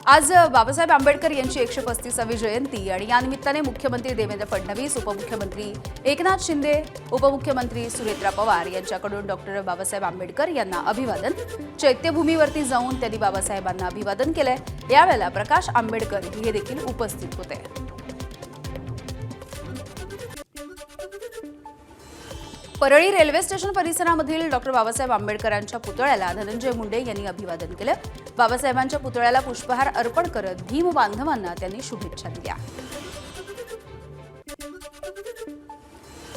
आज बाबासाहेब आंबेडकर यांची 135वी जयंती आणि या निमित्ताने मुख्यमंत्री देवेंद्र फडणवीस, उपमुख्यमंत्री एकनाथ शिंदे, उपमुख्यमंत्री सुनेत्रा पवार यांच्याकडून डॉक्टर बाबासाहेब आंबेडकर यांना अभिवादन. चैत्यभूमीवरती जाऊन त्यांनी बाबासाहेबांना अभिवादन केलंय. यावेळेला प्रकाश आंबेडकर हे देखील उपस्थित होते. परळी रेल्वे स्टेशन परिसरामधील डॉक्टर बाबासाहेब आंबेडकरांच्या पुतळ्याला धनंजय मुंडे यांनी अभिवादन केलं. बाबासाहेबांच्या पुतळ्याला पुष्पहार अर्पण करत भीम बांधवांना त्यांनी शुभेच्छा दिल्या.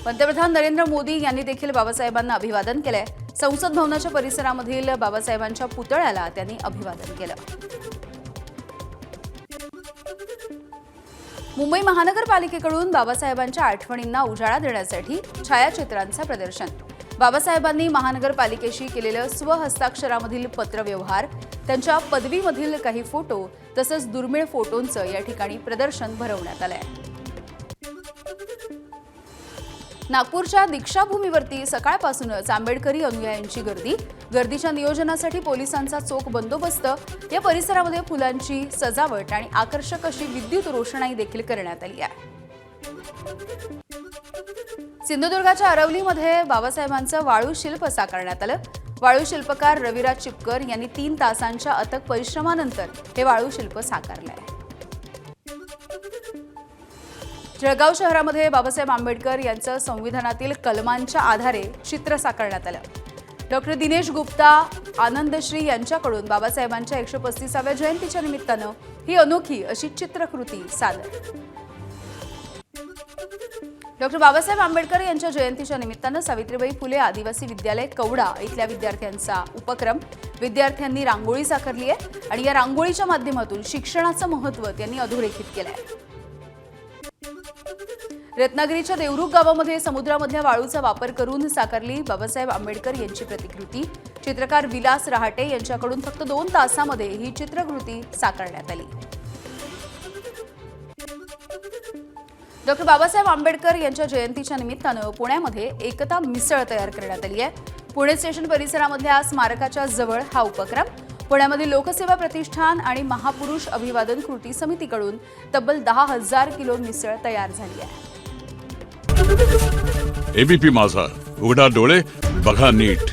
पंतप्रधान नरेंद्र मोदी यांनी देखील बाबासाहेबांना अभिवादन केलंय. संसद भवनाच्या परिसरामधील बाबासाहेबांच्या पुतळ्याला त्यांनी अभिवादन केलं. मुंबई महानगरपालिकेकडून बाबासाहेबांच्या आठवणींना उजाळा देण्यासाठी छायाचित्रांचं प्रदर्शन. बाबासाहेबांनी महानगरपालिकेशी केलेलं स्वहस्ताक्षरामधील पत्रव्यवहार, त्यांच्या पदवीमधील काही फोटो तसंच दुर्मिळ फोटोंचं या ठिकाणी प्रदर्शन भरवण्यात आलंय. नागपूरच्या दीक्षाभूमीवरती सकाळपासूनच आंबेडकरी अनुयायांची गर्दीच्या नियोजनासाठी पोलिसांचा चोख बंदोबस्त. या परिसरामध्ये फुलांची सजावट आणि आकर्षक अशी विद्युत रोषणाई देखील करण्यात आली आहे. सिंधुदुर्गाच्या अरवलीमध्ये बाबासाहेबांचं वाळू शिल्प साकारण्यात आलं. वाळू शिल्पकार रविराज चिपकर यांनी 3 तासांच्या अथक परिश्रमानंतर हे वाळू शिल्प साकारलंय. जळगाव शहरामध्ये बाबासाहेब आंबेडकर यांचं संविधानातील कलमांच्या आधारे चित्र साकारण्यात आलं. डॉक्टर दिनेश गुप्ता, आनंदश्री यांच्याकडून बाबासाहेबांच्या 135व्या जयंतीच्या निमित्तानं ही अनोखी अशी चित्रकृती सादर. डॉक्टर बाबासाहेब आंबेडकर यांच्या जयंतीच्या निमित्तानं सावित्रीबाई फुले आदिवासी विद्यालय कवडा इथल्या विद्यार्थ्यांचा उपक्रम. विद्यार्थ्यांनी रांगोळी साकारली आहे आणि या रांगोळीच्या माध्यमातून शिक्षणाचं महत्त्व त्यांनी अधोरेखित केलं आहे. रत्नागिरीच्या देवरुख गावामध्ये समुद्रामधल्या वाळूचा वापर करून साकारली बाबासाहेब आंबेडकर यांची प्रतिकृती. चित्रकार विलास रहाटे यांच्याकडून फक्त 2 तासामध्ये ही चित्रकृती साकारण्यात आली. डॉक्टर बाबासाहेब आंबेडकर यांच्या जयंतीच्या निमित्तानं पुण्यामध्ये एकता मिसळ तयार करण्यात आली आहे. पुणे स्टेशन परिसरामधल्या स्मारकाच्या जवळ हा उपक्रम. पुण्यामधील लोकसेवा प्रतिष्ठान आणि महापुरुष अभिवादन कृती समितीकडून तब्बल 10,000 किलो मिसळ तयार झाली आहे. एबीपी माझा, उघडा डोळे बघा नीट.